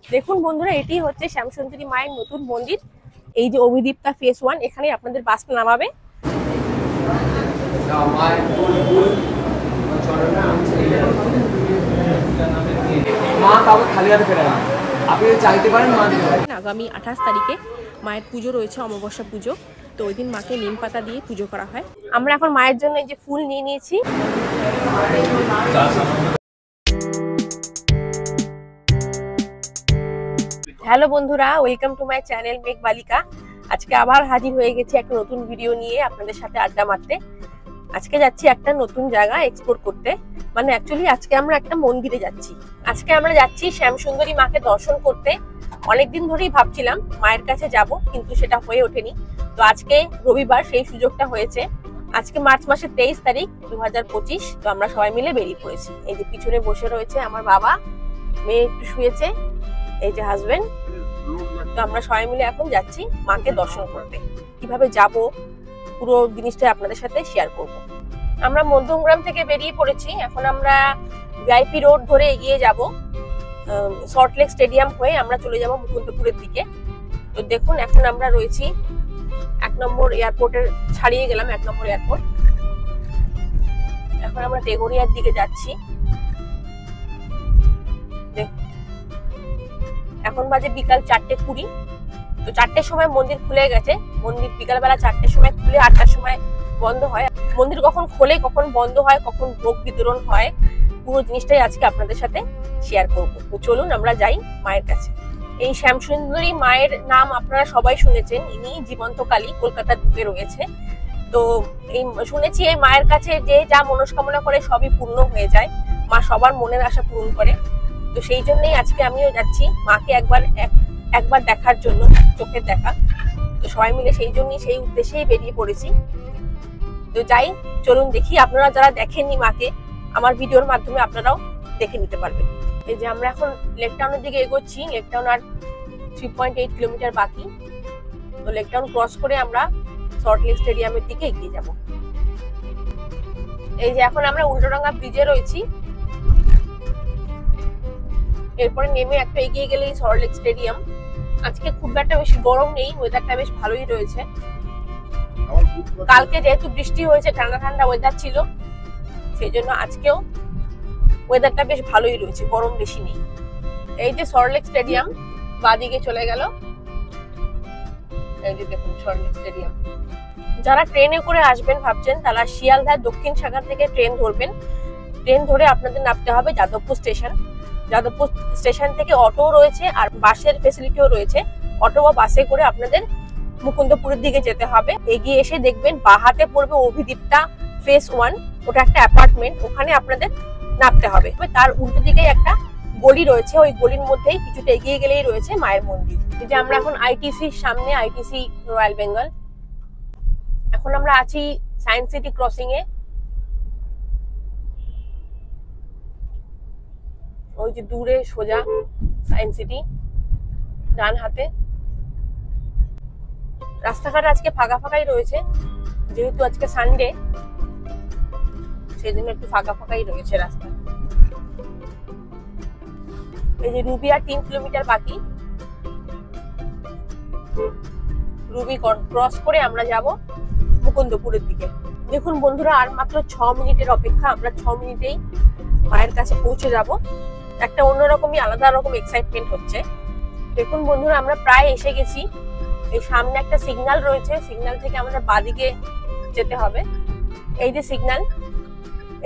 দেখুন বন্ধুরা, এটি হচ্ছে শ্যামসুন্দরী মায়ের নতুন মন্দির। এই যে অভিদীপ্তা ফেজ 1, এখানে আপনাদের বাসটা নামাবে। আগামী 28 তারিখে মায়ের পুজো রয়েছে, অমাবস্যা পুজো। তো ওই দিন মাকে নিম পাতা দিয়ে পুজো করা হয়। আমরা এখন মায়ের জন্য এই যে ফুল নিয়ে নিয়েছি। হ্যালো বন্ধুরা, ওয়েলকাম টু মাই চ্যানেল মেঘ বালিকা। আজকে আবার হাজির হয়ে গেছি একটা নতুন ভিডিও নিয়ে আপনাদের সাথে আড্ডা মারতে। আজকে যাচ্ছি একটা নতুন জায়গা এক্সপ্লোর করতে, মানে অ্যাকচুয়ালি আজকে আমরা একটা মন্দিরে যাচ্ছি। আজকে আমরা যাচ্ছি শ্যামসুন্দরী মাকে দর্শন করতে। অনেকদিন ধরেই ভাবছিলাম মায়ের কাছে যাব, কিন্তু সেটা হয়ে ওঠেনি। তো আজকে রবিবার সেই সুযোগটা হয়েছে। আজকে মার্চ মাসের 23 তারিখ 2025। তো আমরা সবাই মিলে বেরিয়ে পড়েছি। এই যে পিছনে বসে রয়েছে আমার বাবা, মেয়ে একটু শুয়েছে, এই যে হাজবেন্ড। তো আমরা সবাই মিলে এখন যাচ্ছি মাকে দর্শন করতে। কিভাবে যাব পুরো জিনিসটা আপনাদের সাথে শেয়ার করব। আমরা মধ্যমগ্রাম থেকে বেরিয়ে পড়েছি। এখন আমরা ভিআইপি রোড ধরে এগিয়ে যাব। সল্টলেক স্টেডিয়াম হয়ে আমরা চলে যাব মুকুন্দপুরের দিকে। তো দেখুন, এখন আমরা রয়েছি 1 নম্বর এয়ারপোর্টের, ছাড়িয়ে গেলাম 1 নম্বর এয়ারপোর্ট। এখন আমরা তেঘরিয়ার দিকে যাচ্ছি। এখন বাজে বিকাল 4:20। তো 4টের সময় মন্দির খুলে গেছে। মন্দির বিকালবেলা 4টের সময় খুলে 8টার সময় বন্ধ হয়। মন্দির কখন খোলে, কখন বন্ধ হয়, কখন ভোগ বিতরণ হয়, পুরো জিনিসটাই আজকে আপনাদের সাথে শেয়ার করব। তো চলুন আমরা যাই মায়ের কাছে। এই শ্যামসুন্দরী মায়ের নাম আপনারা সবাই শুনেছেন। ইনি জীবন্ত কালী, কলকাতার বুকে রয়েছে। তো এই শুনেছি এই মায়ের কাছে যে যা মনস্কামনা করে সবই পূর্ণ হয়ে যায়। মা সবার মনের আশা পূরণ করে। তো সেই জন্যই আজকে আমিও যাচ্ছি মাকে একবার দেখার জন্য, চোখের দেখা। তো সবাই মিলে সেই জন্যই, সেই উদ্দেশ্যেই বেরিয়ে পড়েছি। তো যাই, চলুন দেখি। আপনারা যারা দেখেননি মাকে, আমার ভিডিওর মাধ্যমে আপনারাও দেখে নিতে পারবেন। এই যে আমরা এখন লেক টাউনের দিকে এগোচ্ছি। লেক টাউন আর 3.8 কিলোমিটার বাকি। তো লেক টাউন ক্রস করে আমরা সল্টলেক স্টেডিয়ামের দিকে এগিয়ে যাব। এই যে এখন আমরা উল্টোডাঙ্গা ব্রিজে রয়েছি। এরপরে নেমে একটা এগিয়ে গেলেই সল্টলেক স্টেডিয়াম। আজকে খুব একটা বেশি গরম নেই, ওয়েদারটা বেশ ভালোই রয়েছে। কালকে যেহেতু বৃষ্টি হয়েছে, ঠান্ডা ঠান্ডা ওয়েদার ছিল, সেই জন্য আজকেও ওয়েদারটা বেশ ভালোই রয়েছে, গরম বেশি নেই। এই যে সল্টলেক স্টেডিয়াম বাদিকে চলে গেল। এই যে দেখুন সল্টলেক স্টেডিয়াম। যারা ট্রেনে করে আসবেন ভাবছেন, তারা শিয়ালদার দক্ষিণ শাখা থেকে ট্রেন ধরবেন। ট্রেন ধরে আপনাদের নামতে হবে যাদবপুর স্টেশন। যাদবপুর স্টেশন থেকে অটো রয়েছে আর বাসের ফেসিলিটিও রয়েছে। অটো বা বাসে করে আপনাদের মুকুন্দপুরের দিকে যেতে হবে। এগিয়ে এসে দেখবেন বাহাতে পড়বে অভিদীপ্তা ফেজ 1। ওটা একটা অ্যাপার্টমেন্ট, ওখানে আপনাদের নামতে হবে। তার উল্টো দিকে একটা গলি রয়েছে, ওই গলির মধ্যেই কিছুটা এগিয়ে গেলেই রয়েছে মায়ের মন্দির। এই যে আমরা এখন আইটিসির সামনে, আইটিসি রয়্যাল বেঙ্গল। এখন আমরা আছি সায়েন্স সিটি ক্রসিং এ। ওই যে দূরে সোজা সায়েন্স সিটি, ডান হাতে। রাস্তাঘাট আজকে ফাঁকা ফাঁকাই রয়েছে, যেহেতু আজকে সানডে, সেই জন্য একটু ফাঁকা ফাঁকাই রয়েছে রাস্তা। এই যে রুবি আর 3 কিলোমিটার বাকি। রুবি ক্রস করে আমরা যাব মুকুন্দপুরের দিকে। দেখুন বন্ধুরা, আর মাত্র 6 মিনিটের অপেক্ষা। আমরা 6 মিনিটেই মায়ের কাছে পৌঁছে যাব। একটা অন্যরকমই আলাদা রকম এক্সাইটমেন্ট হচ্ছে। দেখুন বন্ধুরা, আমরা প্রায় এসে গেছি। এই সামনে একটা সিগন্যাল রয়েছে, সিগন্যাল থেকে আমাদের বাদিকে যেতে হবে। এই যে সিগন্যাল,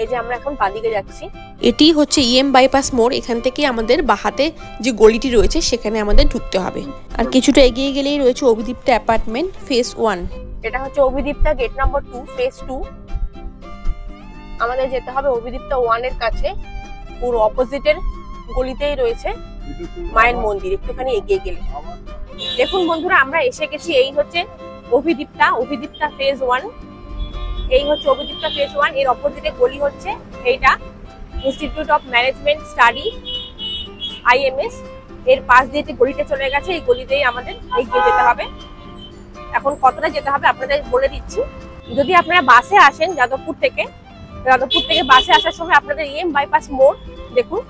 এই যে আমরা এখন বাদিকে যাচ্ছি। এটি হচ্ছে ইএম বাইপাস মোড়। এখান থেকে আমাদের বাহাতে যে গলিটি রয়েছে সেখানে আমাদের ঢুকতে হবে। আর কিছুটা এগিয়ে গেলেই রয়েছে অভিদীপ্তা অ্যাপার্টমেন্ট ফেজ 1। এটা হচ্ছে অভিদীপ্তা গেট নাম্বার 2, ফেজ 2। আমাদের যেতে হবে অভিদীপ্তা 1 এর কাছে। পুরো অপোজিটের গলিতেই রয়েছে মায়ের মন্দির, একটুখানি এগিয়ে গেলে। দেখুন বন্ধুরা, আমরা এসে গেছি। এই হচ্ছে অভিদীপ্তা ফেজ 1। এই হচ্ছে অভিদীপ্তা ফেজ 1। এর অপোজিটে গলি হচ্ছে এইটা institute of management study, IMS। এর পাশ দিয়ে যে গলিটা চলে গেছে, এই গলিতেই আমাদের এগিয়ে যেতে হবে। এখন কতটা যেতে হবে আপনাদের বলে দিচ্ছি। যদি আপনারা বাসে আসেন যাদবপুর থেকে বাসে আসার সময় আপনাদের ইএম বাইপাস মোড় দেখুন,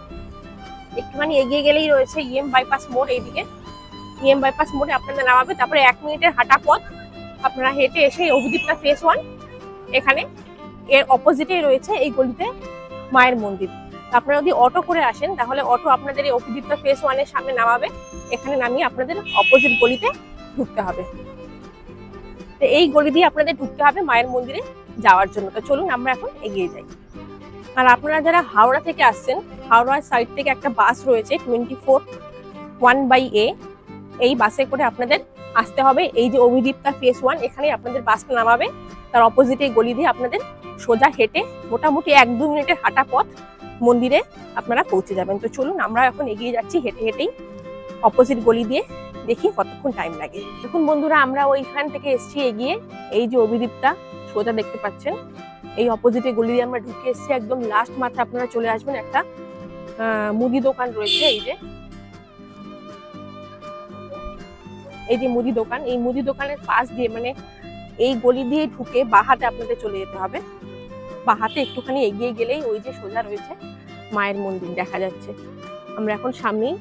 একটুখানি এগিয়ে গেলেই রয়েছে ইএম বাইপাস মোড়। এইদিকে ইএম বাইপাস মোড়ে আপনাদের নামাবে, তারপরে 1 মিনিটের হাঁটা পথ আপনারা হেঁটে এসে অভিদীপ্তা ফেজ 1 এখানে এর অপোজিটেই রয়েছে এই গলিতে মায়ের মন্দির। আপনারা যদি অটো করে আসেন তাহলে অটো আপনাদের এই অভিদীপ্তা ফেজ 1 এর সামনে নামাবে, এখানে নামিয়ে আপনাদের অপোজিট গলিতে ঢুকতে হবে। তো এই গলি দিয়ে আপনাদের ঢুকতে হবে মায়ের মন্দিরে যাওয়ার জন্য। তো চলুন আমরা এখন এগিয়ে যাই। আর আপনারা যারা হাওড়া থেকে আসছেন, হাওড়ার সাইড থেকে একটা বাস রয়েছে 24 1/A, এই বাসে করে আপনাদের আসতে হবে এই যে অভিদীপ্তা ফেজ 1, এখানে আপনাদের বাসটা নামাবে। তার অপোজিটে গলি দিয়ে আপনাদের সোজা হেঁটে মোটামুটি 1-2 মিনিটের হাঁটা পথ মন্দিরে আপনারা পৌঁছে যাবেন। তো চলুন আমরা এখন এগিয়ে যাচ্ছি হেঁটে হেঁটেই অপোজিট গলি দিয়ে, দেখি কতক্ষণ টাইম লাগে। দেখুন বন্ধুরা, আমরা ওইখান থেকে এসছি এগিয়ে, এই যে অভিদীপ্তা সোজা দেখতে পাচ্ছেন, এই অপোজিটে গলি দিয়ে আমরা ঢুকে এসছি। একদম লাস্ট মাথায় আপনারা চলে আসবেন, একটা মুদি দোকান রয়েছে। এই যে মুদি দোকান, এই মুদি দোকানের পাশ দিয়ে মানে এই গলি দিয়ে ঢুকে বাহাতে আপনাদের চলে যেতে হবে। বাহাতে একটুখানি এগিয়ে গেলেই ওই যে সোজা রয়েছে মায়ের মন্দির দেখা যাচ্ছে। আমরা এখন সামনেই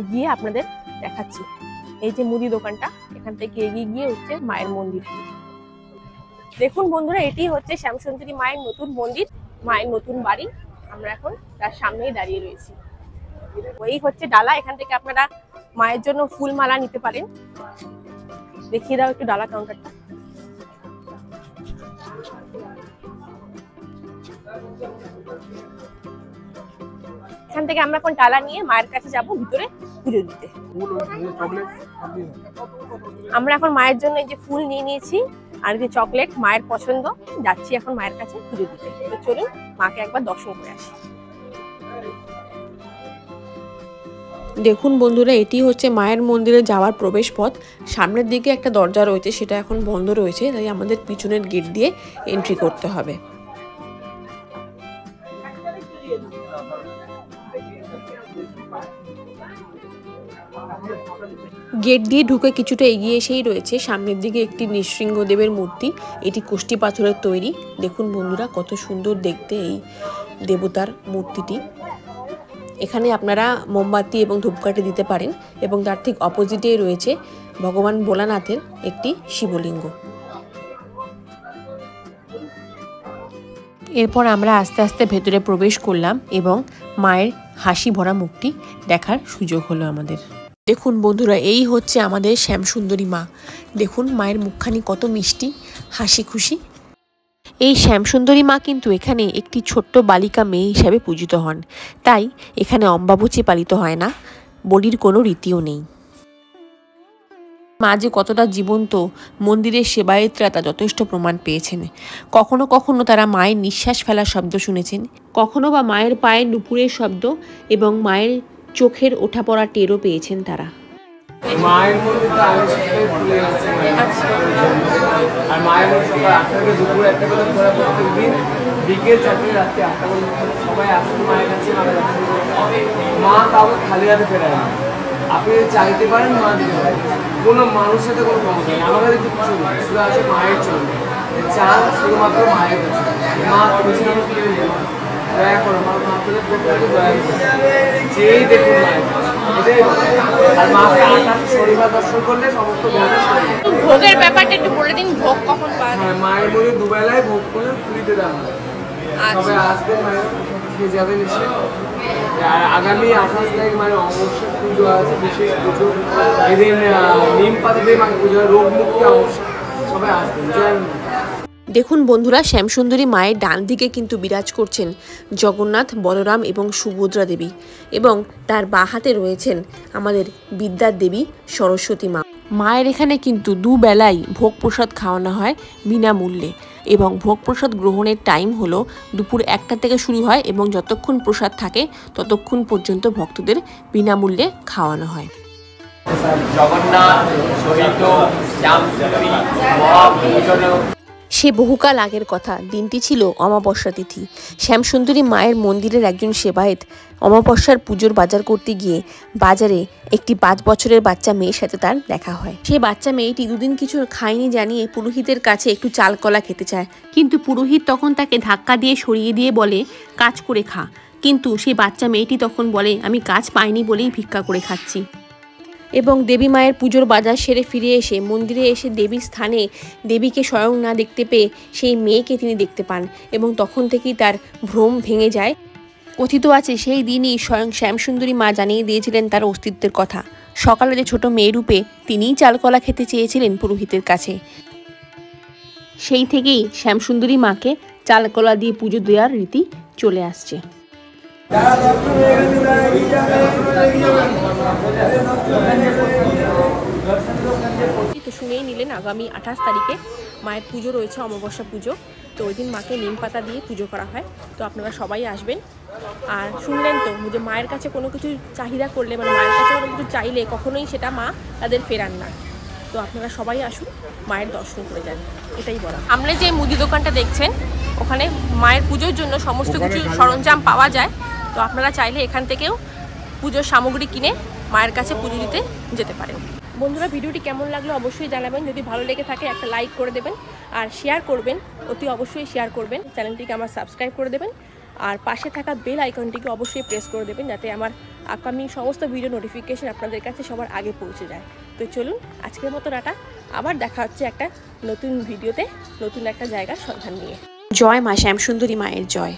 গিয়ে আপনাদের দেখাচ্ছি এই যে মুদি দোকানটা, এখান থেকে এগিয়ে গিয়ে হচ্ছে মায়ের মন্দির। দেখুন বন্ধুরা, এটি হচ্ছে শ্যামসুন্দরী মায়ের নতুন মন্দির, মায়ের নতুন বাড়ি। আমরা এখন তার সামনেই দাঁড়িয়ে রয়েছি। এই হচ্ছে ডালা, এখান থেকে আপনারা মায়ের জন্য ফুল মালা নিতে পারেন। দেখিয়ে দাও একটু ডালা কাউন্টারটা। এখান থেকে আমরা এখন ডালা নিয়ে মায়ের কাছে যাব ভিতরে পুজো দিতে। আমরা এখন মায়ের জন্য এই যে ফুল নিয়ে নিয়েছি আর এই যে চকলেট মায়ের পছন্দ, যাচ্ছি এখন মায়ের কাছে পুজো দিতে। তো চলুন মাকে একবার দর্শন করে আসি। দেখুন বন্ধুরা, এটি হচ্ছে মায়ের মন্দিরে যাওয়ার প্রবেশ পথ। সামনের দিকে একটা দরজা রয়েছে, সেটা এখন বন্ধ রয়েছে, তাই আমাদের পিছনের গেট দিয়ে এন্ট্রি করতে হবে। গেট দিয়ে ঢুকে কিছুটা এগিয়ে এসেই রয়েছে সামনের দিকে একটি নৃসিংহদেবের মূর্তি। এটি কোষ্টি পাথরের তৈরি। দেখুন বন্ধুরা, কত সুন্দর দেখতে এই দেবতার মূর্তিটি। এখানে আপনারা মোমবাতি এবং ধূপকাঠি দিতে পারেন এবং তার ঠিক অপোজিটে রয়েছে ভগবান ভোলানাথের একটি শিবলিঙ্গ। এরপর আমরা আস্তে আস্তে ভেতরে প্রবেশ করলাম এবং মায়ের হাসি ভরা মুখটি দেখার সুযোগ হলো আমাদের। দেখুন বন্ধুরা, এই হচ্ছে আমাদের শ্যামসুন্দরী মা। দেখুন মায়ের মুখখানি কত মিষ্টি, হাসি খুশি। এই শ্যামসুন্দরী মা কিন্তু এখানে একটি ছোট্ট বালিকা মেয়ে হিসাবে পূজিত হন, তাই এখানে অম্বাবচী পালিত হয় না, বলির কোনো রীতিও নেই। মা যে কতটা জীবন্ত, মন্দিরের সেবায়েতরা তা যথেষ্ট প্রমাণ পেয়েছেন। কখনো কখনো তারা মায়ের নিঃশ্বাস ফেলার শব্দ শুনেছেন, কখনো বা মায়ের পায়ের নুপুরের শব্দ এবং মায়ের চোখের ওঠা পড়া টেরও পেয়েছেন তারা। মায়ের মন্দিরটা আগের সপ্তাহে খুলে গেছে, আর মায়ের মন্দির সকাল 8টা থেকে দুপুর 1টা পর্যন্ত খোলা, প্রত্যেক দিন বিকেল 4টে রাত্রি 8টা পর্যন্ত সবাই আসুন মায়ের কাছে। মা কাউকে খালি হাতে ফেরায় না, আপনি যদি চাইতে পারেন মা দিতে পারেন, কোনো মানুষের সাথে কোনো ক্ষমতা নেই। আমার কাছে কিছু নেই, শুধু আছে মায়ের জন্য। চান শুধুমাত্র মায়ের কাছে, মা তুমি ছিল কেউ নেই, দয়া করো মা, আপনাদের প্রত্যেকে দয়া করো, যেই দেখুন মায়ের কাছে। আর মাকে 8টা শনিবার দর্শন করলে সমস্ত ভোগের ব্যাপারটা একটু বলে দিন, ভোগ কখন পাওয়া? হ্যাঁ, মায়ের মধ্যে দুবেলায় ভোগ করে ফ্রিতে দেওয়া হয়। সবাই আসবেন, মায়ের খেয়ে যাবেন এসে। আর আগামী 28 তারিখ মানে অমাবস্যা পুজো আছে, বিশেষ পুজো। এদিন নিম পাতা দিয়ে মাকে পুজো হয়, রোগ মুক্তি অমাবস্যা। সবাই আসবেন, জয়। দেখুন বন্ধুরা, শ্যামসুন্দরী মায়ের ডান দিকে কিন্তু বিরাজ করছেন জগন্নাথ, বলরাম এবং সুভদ্রা দেবী, এবং তার বাঁ হাতে রয়েছেন আমাদের বিদ্যার দেবী সরস্বতী মা। মায়ের এখানে কিন্তু দুবেলাই ভোগ প্রসাদ খাওয়ানো হয় বিনামূল্যে, এবং ভোগ প্রসাদ গ্রহণের টাইম হলো দুপুর 1টা থেকে শুরু হয় এবং যতক্ষণ প্রসাদ থাকে ততক্ষণ পর্যন্ত ভক্তদের বিনামূল্যে খাওয়ানো হয়। জগন্নাথ সহিত শ্যামসুন্দরী মহাপূজন। সে বহুকাল আগের কথা, দিনটি ছিল অমাবস্যা তিথি। শ্যামসুন্দরী মায়ের মন্দিরের একজন সেবায়েত অমাবস্যার পুজোর বাজার করতে গিয়ে বাজারে একটি 5 বছরের বাচ্চা মেয়ের সাথে তার দেখা হয়। সেই বাচ্চা মেয়েটি দুদিন কিছু খায়নি জানিয়ে পুরোহিতের কাছে একটু চাল কলা খেতে চায়, কিন্তু পুরোহিত তখন তাকে ধাক্কা দিয়ে সরিয়ে দিয়ে বলে, কাজ করে খা। কিন্তু সেই বাচ্চা মেয়েটি তখন বলে আমি কাজ পাইনি বলেই ভিক্ষা করে খাচ্ছি। এবং দেবী মায়ের পুজোর বাজার সেরে ফিরে এসে মন্দিরে এসে দেবীর স্থানে দেবীকে স্বয়ং না দেখতে পেয়ে সেই মেয়েকে তিনি দেখতে পান এবং তখন থেকেই তার ভ্রম ভেঙে যায়। কথিত আছে সেই দিনই স্বয়ং শ্যামসুন্দরী মা জানিয়ে দিয়েছিলেন তার অস্তিত্বের কথা। সকালে যে ছোট মেয়ে রূপে তিনিই চালকলা খেতে চেয়েছিলেন পুরোহিতের কাছে। সেই থেকেই শ্যামসুন্দরী মাকে চালকলা দিয়ে পুজো দেওয়ার রীতি চলে আসছে। তো শুনেই নিলেন আগামী 28 তারিখে মায়ের পুজো রয়েছে, অমাবস্যা পুজো। তো ওই দিন মাকে নিম পাতা দিয়ে পুজো করা হয়। তো আপনারা সবাই আসবেন। আর শুনলেন তো যে মায়ের কাছে কোনো কিছু চাহিদা করলে মানে মায়ের কাছে কোনো কিছু চাইলে কখনোই সেটা মা তাদের ফেরান না। তো আপনারা সবাই আসুন, মায়ের দর্শন করে যান, এটাই বলা। সামনে যে মুদি দোকানটা দেখছেন ওখানে মায়ের পুজোর জন্য সমস্ত কিছু সরঞ্জাম পাওয়া যায়। তো আপনারা চাইলে এখান থেকেও পুজোর সামগ্রী কিনে মায়ের কাছে পুজো দিতে যেতে পারেন। বন্ধুরা, ভিডিওটি কেমন লাগলো অবশ্যই জানাবেন। যদি ভালো লেগে থাকে একটা লাইক করে দেবেন আর শেয়ার করবেন, অতি অবশ্যই শেয়ার করবেন। চ্যানেলটিকে আমার সাবস্ক্রাইব করে দেবেন আর পাশে থাকা বেল আইকনটিকে অবশ্যই প্রেস করে দেবেন যাতে আমার আপকামিং সমস্ত ভিডিও নোটিফিকেশন আপনাদের কাছে সবার আগে পৌঁছে যায়। তো চলুন, আজকের মতো টাটা। আবার দেখা হচ্ছে একটা নতুন ভিডিওতে নতুন একটা জায়গার সন্ধান নিয়ে। জয় মা শ্যামসুন্দরী মায়ের জয়।